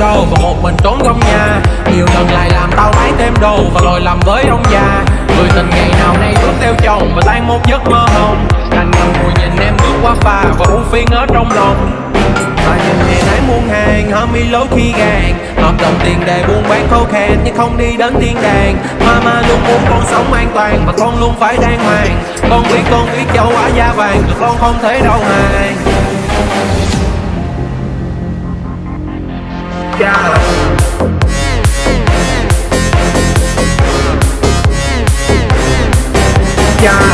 đồ và một mình trốn trong nhà. Nhiều lần lại làm tao lấy thêm đồ và lội lầm với ông già. Người tình ngày nào nay bước theo chồng và tan một giấc mơ hồng. Đành ngần ngùi nhìn em bước qua phà và ưu phiền ở trong lòng. Mà nhìn ngày nãy muôn hàng hở mi lối khi gàn. Hợp đồng tiền đề buôn bán khô khan nhưng không đi đến thiên đàng. Mama luôn muốn con sống an toàn và con luôn phải đàng hoàng. Con biết châu Á da vàng và con không thể đâu hàng. Yeah.